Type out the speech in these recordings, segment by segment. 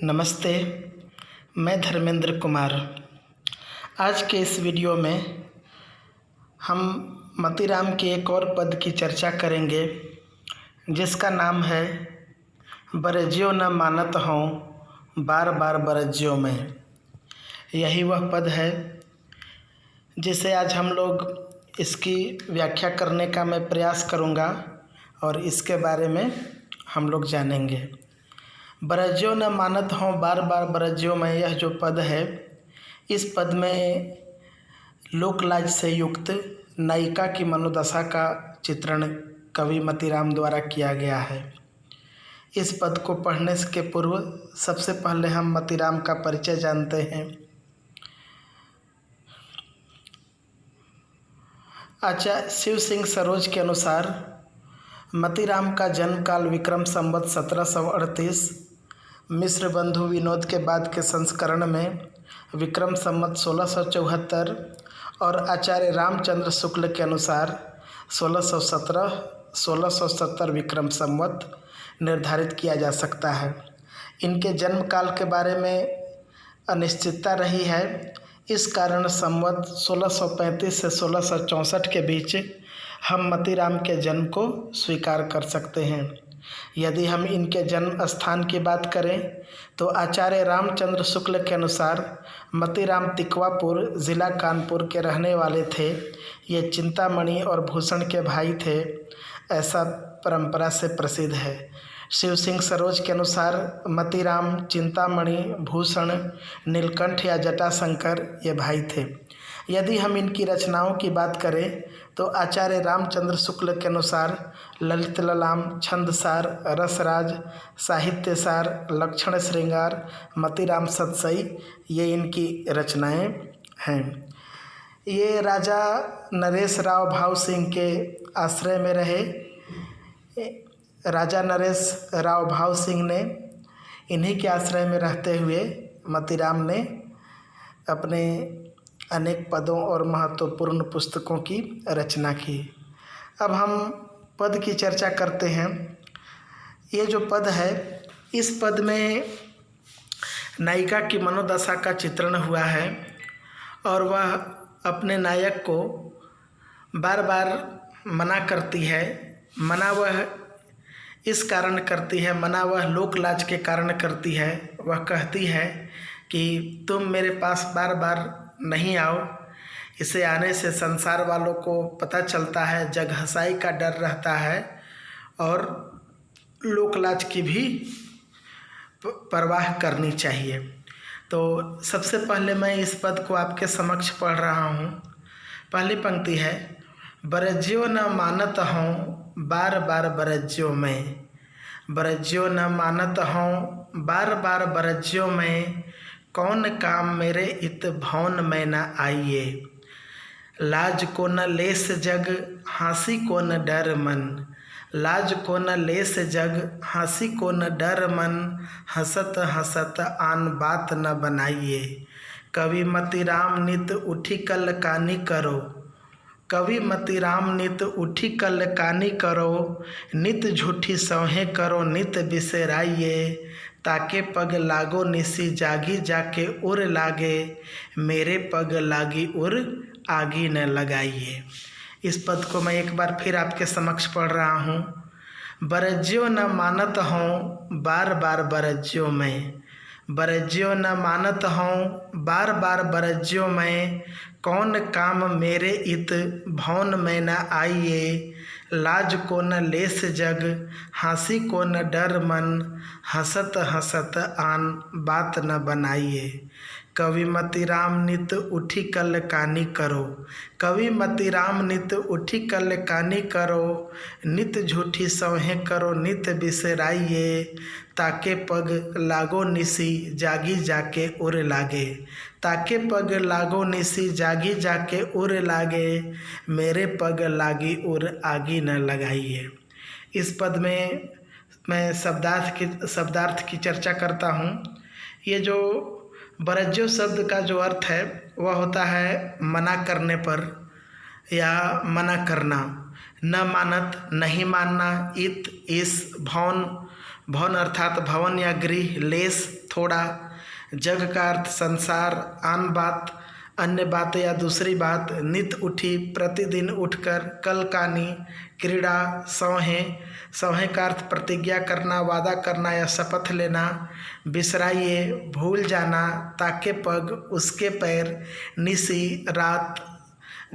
नमस्ते, मैं धर्मेंद्र कुमार। आज के इस वीडियो में हम मतीराम के एक और पद की चर्चा करेंगे जिसका नाम है बरज्यो न मानत हों बार बार बरज्यो में। यही वह पद है जिसे आज हम लोग इसकी व्याख्या करने का मैं प्रयास करूँगा और इसके बारे में हम लोग जानेंगे। बरज्यो न मानत हों बार बार बरज्यो में, यह जो पद है, इस पद में लोकलाज से युक्त नायिका की मनोदशा का चित्रण कवि मतीराम द्वारा किया गया है। इस पद को पढ़ने के पूर्व सबसे पहले हम मतीराम का परिचय जानते हैं। आचार्य शिव सिंह सरोज के अनुसार मतीराम का जन्म काल विक्रम संवत 1738, मिश्र बंधु विनोद के बाद के संस्करण में विक्रम संवत 1674 और आचार्य रामचंद्र शुक्ल के अनुसार 1617 विक्रम संवत निर्धारित किया जा सकता है। इनके जन्म काल के बारे में अनिश्चितता रही है। इस कारण संवत 1635 से 1664 के बीच हम मतीराम के जन्म को स्वीकार कर सकते हैं। यदि हम इनके जन्म स्थान की बात करें तो आचार्य रामचंद्र शुक्ल के अनुसार मतीराम तिकवापुर ज़िला कानपुर के रहने वाले थे। ये चिंतामणि और भूषण के भाई थे, ऐसा परंपरा से प्रसिद्ध है। शिव सिंह सरोज के अनुसार मतीराम, चिंतामणि, भूषण, नीलकंठ या जटाशंकर ये भाई थे। यदि हम इनकी रचनाओं की बात करें तो आचार्य रामचंद्र शुक्ल के अनुसार ललित ललाम, छंदसार, रसराज, साहित्यसार, लक्षण श्रृंगार, मतीराम सतसई ये इनकी रचनाएं हैं। ये राजा नरेश राव भाव सिंह के आश्रय में रहे। राजा नरेश राव भाव सिंह ने इन्हीं के आश्रय में रहते हुए मतीराम ने अपने अनेक पदों और महत्वपूर्ण पुस्तकों की रचना की। अब हम पद की चर्चा करते हैं। ये जो पद है, इस पद में नायिका की मनोदशा का चित्रण हुआ है और वह अपने नायक को बार बार मना करती है। मना वह इस कारण करती है, मना वह लोकलाज के कारण करती है। वह कहती है कि तुम मेरे पास बार बार नहीं आओ। इसे आने से संसार वालों को पता चलता है, जग हंसाई का डर रहता है और लोकलाज की भी परवाह करनी चाहिए। तो सबसे पहले मैं इस पद को आपके समक्ष पढ़ रहा हूँ। पहली पंक्ति है, बरज्यो न मानत हों बार बार बरज्यो में। बरज्यो न मानत हों बार बार बरज्यो में, कौन काम मेरे इत भौन में न आइए। लाज को न लेस जग हाँसी को न डर मन। लाज को न लेस जग हाँसी को न डर मन, हंसत हंसत आन बात न बनाइए। कवि मतीराम नित उठी कल कानी करो। कवि मतीराम नित उठी कल कानी करो। नित झूठी सौहें करो नित बिसराइए। ताके पग लागो निसी जागी जाके उर लागे। मेरे पग लागी उर आगी न लगाइए। इस पद को मैं एक बार फिर आपके समक्ष पढ़ रहा हूँ। बरज्यो न मानत हों बार बार बरज्यो में। बरज्यो न मानत हों बार बार बरज्यो में, कौन काम मेरे इत भौन में न आइए। लाज को न लेस जग हाँसी को न डर मन, हंसत हंसत आन बात न बनाइए। कवि मतीराम नित उठी कल कानी करो। कवि मतीराम नित उठी कल कानी करो। नित झूठी सौहें करो नित बिसराइए। ताके पग लागो निसी जागी जाके उर लागे। ताके पग लागो निसी जागी जाके उर लागे। मेरे पग लागी उर आगी न लगाइए। इस पद में मैं शब्दार्थ की चर्चा करता हूँ। ये जो बरज्यो शब्द का जो अर्थ है वह होता है मना करने पर या मना करना। न मानत नहीं मानना, इत इस, भौन भवन अर्थात भवन या गृह, लेस थोड़ा, जग का अर्थ संसार, आन बात अन्य बात या दूसरी बात, नित उठी प्रतिदिन उठकर, कल कानी, क्रीड़ा, सौहें, सौहें का अर्थ प्रतिज्ञा करना, वादा करना या शपथ लेना, बिसराइए भूल जाना, ताके पग उसके पैर, निसी रात,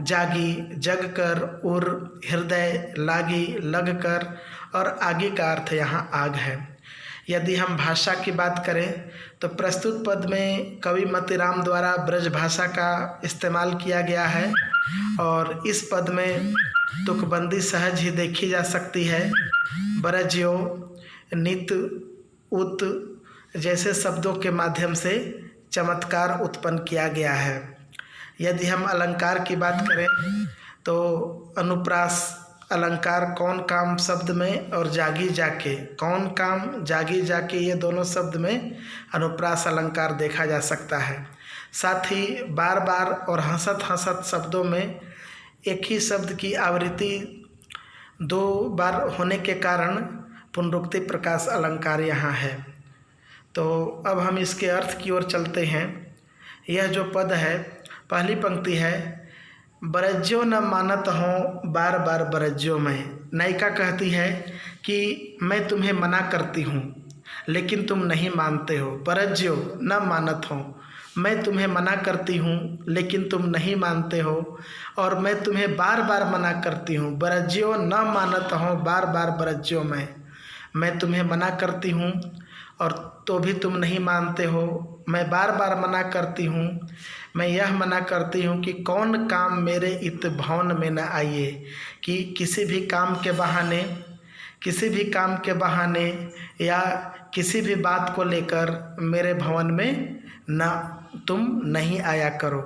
जागी जग कर, उर हृदय, लागी लग कर, और आगे का अर्थ यहाँ आग है। यदि हम भाषा की बात करें तो प्रस्तुत पद में कवि मतीराम द्वारा ब्रज भाषा का इस्तेमाल किया गया है और इस पद में तुकबंदी सहज ही देखी जा सकती है। बरज्यो, नित, उत जैसे शब्दों के माध्यम से चमत्कार उत्पन्न किया गया है। यदि हम अलंकार की बात करें तो अनुप्रास अलंकार कौन काम शब्द में और जागी जाके, कौन काम जागी जाके, ये दोनों शब्द में अनुप्रास अलंकार देखा जा सकता है। साथ ही बार बार और हंसत हंसत शब्दों में एक ही शब्द की आवृत्ति दो बार होने के कारण पुनरुक्ति प्रकाश अलंकार यहाँ है। तो अब हम इसके अर्थ की ओर चलते हैं। यह जो पद है, पहली पंक्ति है, बरज्यो न मानत हों बार बार बरज्यो में। नायिका कहती है कि मैं तुम्हें मना करती हूँ लेकिन तुम नहीं मानते हो। बरज्यो न मानत हो, मैं तुम्हें मना करती हूँ लेकिन तुम नहीं मानते हो, और मैं तुम्हें बार बार मना करती हूँ। बरज्यो न मानत हो बार बार बरज्यो में, मैं तुम्हें मना करती हूँ और तो भी तुम नहीं मानते हो। मैं बार बार मना करती हूँ, मैं यह मना करती हूँ कि कौन काम मेरे इत भवन में न आइए, कि किसी भी काम के बहाने, किसी भी काम के बहाने या किसी भी बात को लेकर मेरे भवन में न तुम नहीं आया करो।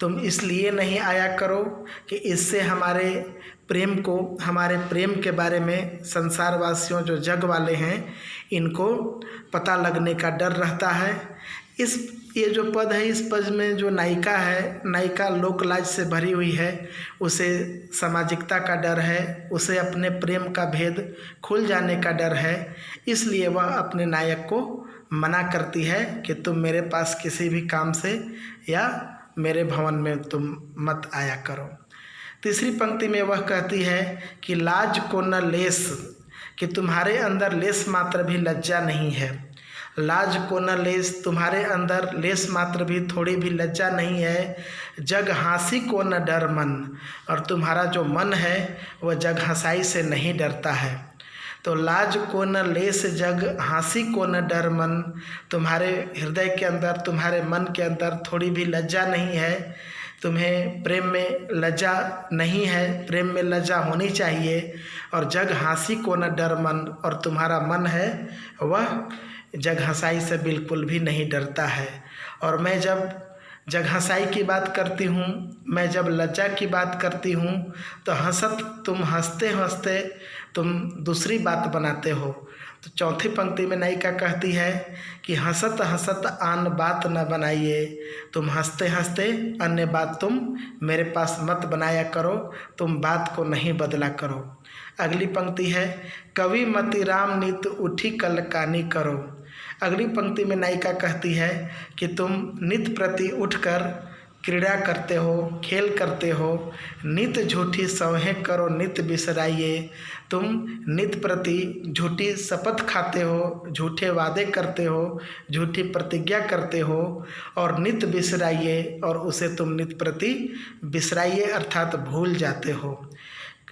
तुम इसलिए नहीं आया करो कि इससे हमारे प्रेम को, हमारे प्रेम के बारे में संसारवासियों जो जग वाले हैं इनको पता लगने का डर रहता है। ये जो पद है, इस पद में जो नायिका है, नायिका लोकलाज से भरी हुई है, उसे सामाजिकता का डर है, उसे अपने प्रेम का भेद खुल जाने का डर है, इसलिए वह अपने नायक को मना करती है कि तुम मेरे पास किसी भी काम से या मेरे भवन में तुम मत आया करो। तीसरी पंक्ति में वह कहती है कि लाज को न लेस, कि तुम्हारे अंदर लेस मात्र भी लज्जा नहीं है। लाज को न लेस, तुम्हारे अंदर लेस मात्र भी थोड़ी भी लज्जा नहीं है। जग हंसी को न डर मन, और तुम्हारा जो मन है वह जग हंसाई से नहीं डरता है। तो लाज को न लेस जग हंसी को न डर मन, तुम्हारे हृदय के अंदर, तुम्हारे मन के अंदर थोड़ी भी लज्जा नहीं है। तुम्हें प्रेम में लज्जा नहीं है, प्रेम में लज्जा होनी चाहिए। और जग हंसी को न डर मन, और तुम्हारा मन है वह जग हंसाई से बिल्कुल भी नहीं डरता है। और मैं जब जग हंसाई की बात करती हूँ, मैं जब लज्जा की बात करती हूँ तो तुम हंसते हंसते तुम दूसरी बात बनाते हो। तो चौथी पंक्ति में नायिका कहती है कि हंसत हंसत आन बात न बनाइए, तुम हंसते हंसते अन्य बात तुम मेरे पास मत बनाया करो, तुम बात को नहीं बदला करो। अगली पंक्ति है, कवि मतीराम नित उठी कल कानी करो। अगली पंक्ति में नायिका कहती है कि तुम नित प्रति उठकर क्रीड़ा करते हो, खेल करते हो, नित झूठी सौहें करो नित बिसराइए। तुम नित प्रति झूठी शपथ खाते हो, झूठे वादे करते हो, झूठी प्रतिज्ञा करते हो, और नित बिसराइए, और उसे तुम नित प्रति बिसराइए अर्थात भूल जाते हो।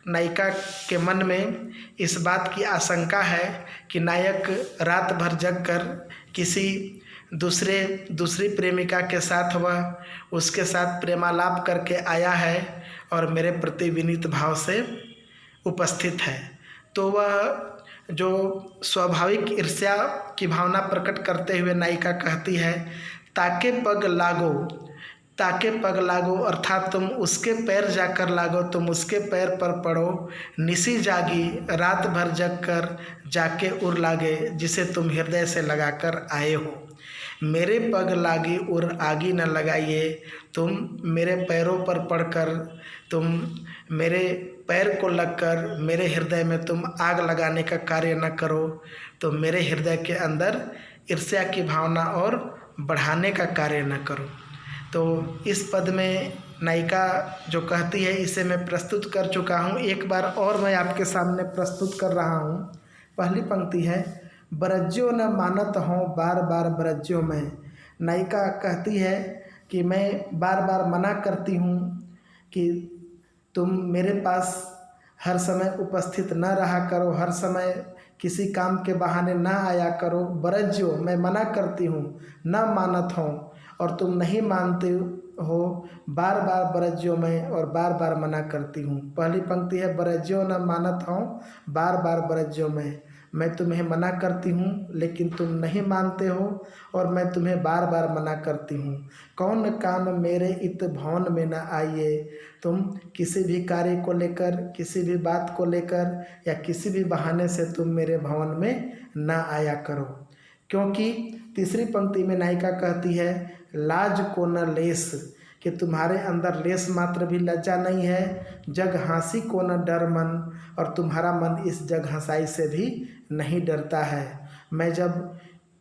नायिका के मन में इस बात की आशंका है कि नायक रात भर जग कर किसी दूसरी प्रेमिका के साथ वह उसके साथ प्रेमालाप करके आया है और मेरे प्रति विनीत भाव से उपस्थित है। तो वह जो स्वाभाविक ईर्ष्या की भावना प्रकट करते हुए नायिका कहती है, ताके पग लागो, ताके पग लागो अर्थात तुम उसके पैर जाकर लागो, तुम उसके पैर पर पड़ो। निसी जागी रात भर जग कर जाके उर लागे, जिसे तुम हृदय से लगाकर आए हो। मेरे पग लागी उर आगी न लगाइए, तुम मेरे पैरों पर पड़कर तुम मेरे पैर को लगकर मेरे हृदय में तुम आग लगाने का कार्य न करो, तो मेरे हृदय के अंदर ईर्ष्या की भावना और बढ़ाने का कार्य न करो। तो इस पद में नायिका जो कहती है इसे मैं प्रस्तुत कर चुका हूँ, एक बार और मैं आपके सामने प्रस्तुत कर रहा हूँ। पहली पंक्ति है, बरज्यो न मानत हों बार बार बरज्यो में। नायिका कहती है कि मैं बार बार मना करती हूँ कि तुम मेरे पास हर समय उपस्थित न रहा करो, हर समय किसी काम के बहाने ना आया करो। बरज्यो, मैं मना करती हूँ, न मानत हो, और तुम नहीं मानते हो, बार बार बरज्यो में, और बार बार मना करती हूँ। पहली पंक्ति है, बरज्यो न मानत हो बार बार बरज्यो में। मैं तुम्हें मना करती हूँ लेकिन तुम नहीं मानते हो, और मैं तुम्हें बार बार मना करती हूँ। कौन काम मेरे इत भवन में न आइए। तुम किसी भी कार्य को लेकर, किसी भी बात को लेकर, या किसी भी बहाने से तुम मेरे भवन में न आया करो। क्योंकि तीसरी पंक्ति में नायिका कहती है, लाज को न लेस, कि तुम्हारे अंदर लेस मात्र भी लज्जा नहीं है। जग हंसी को न डर मन, और तुम्हारा मन इस जग हंसाई से भी नहीं डरता है। मैं जब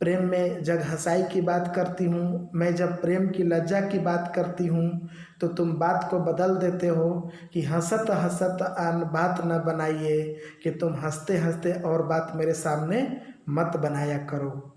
प्रेम में जग हंसाई की बात करती हूँ, मैं जब प्रेम की लज्जा की बात करती हूँ, तो तुम बात को बदल देते हो कि हंसत हंसत आन बात न बनाइए, कि तुम हंसते हंसते और बात मेरे सामने मत बनाया करो।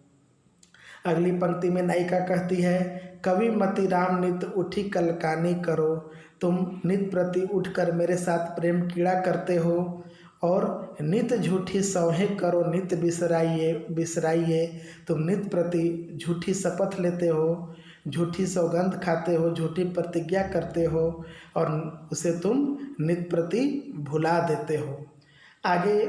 अगली पंक्ति में नायिका कहती है, कवि मति राम नित उठी कलकानी करो। तुम नित प्रति उठकर मेरे साथ प्रेम कीड़ा करते हो, और नित झूठी सौहें करो नित बिसराइए। तुम नित प्रति झूठी शपथ लेते हो, झूठी सौगंध खाते हो, झूठी प्रतिज्ञा करते हो, और उसे तुम नित प्रति भुला देते हो। आगे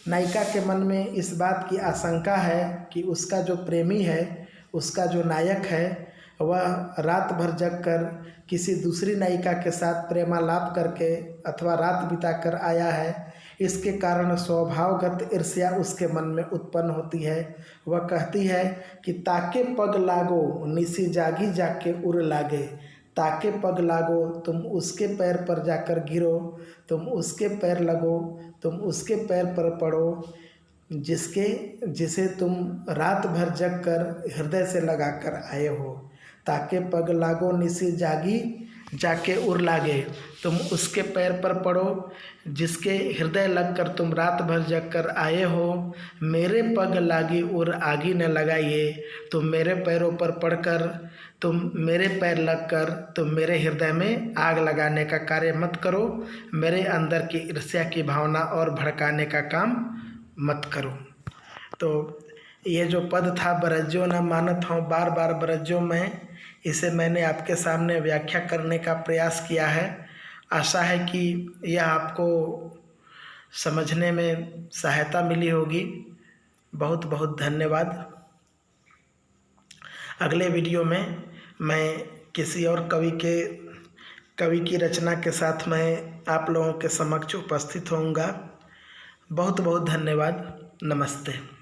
नायिका के मन में इस बात की आशंका है कि उसका जो प्रेमी है, उसका जो नायक है, वह रात भर जग कर किसी दूसरी नायिका के साथ प्रेमालाप करके अथवा रात बिताकर आया है। इसके कारण स्वभावगत ईर्ष्या उसके मन में उत्पन्न होती है। वह कहती है कि ताके पग लागो निसी जागी जाके उड़ लागे। ताके पग लागो, तुम उसके पैर पर जाकर गिरो, तुम उसके पैर लगो, तुम उसके पैर पर पड़ो, जिसे तुम रात भर जग कर हृदय से लगा कर आए हो। ताके पग लागो निसी जागी जाके उड़ लागे, तुम उसके पैर पर पड़ो जिसके हृदय लगकर तुम रात भर जग कर आए हो। मेरे पग लागी उड़ आगी न लगाइए, तुम मेरे पैरों पर पड़कर, तुम मेरे पैर लगकर तुम मेरे हृदय में आग लगाने का कार्य मत करो, मेरे अंदर की ईर्ष्या की भावना और भड़काने का काम मत करो। तो ये जो पद था, बरज्यो न मानत हों बार बार बरज्यो में, इसे मैंने आपके सामने व्याख्या करने का प्रयास किया है। आशा है कि यह आपको समझने में सहायता मिली होगी। बहुत बहुत धन्यवाद। अगले वीडियो में मैं किसी और कवि की रचना के साथ मैं आप लोगों के समक्ष उपस्थित होऊंगा। बहुत बहुत धन्यवाद। नमस्ते।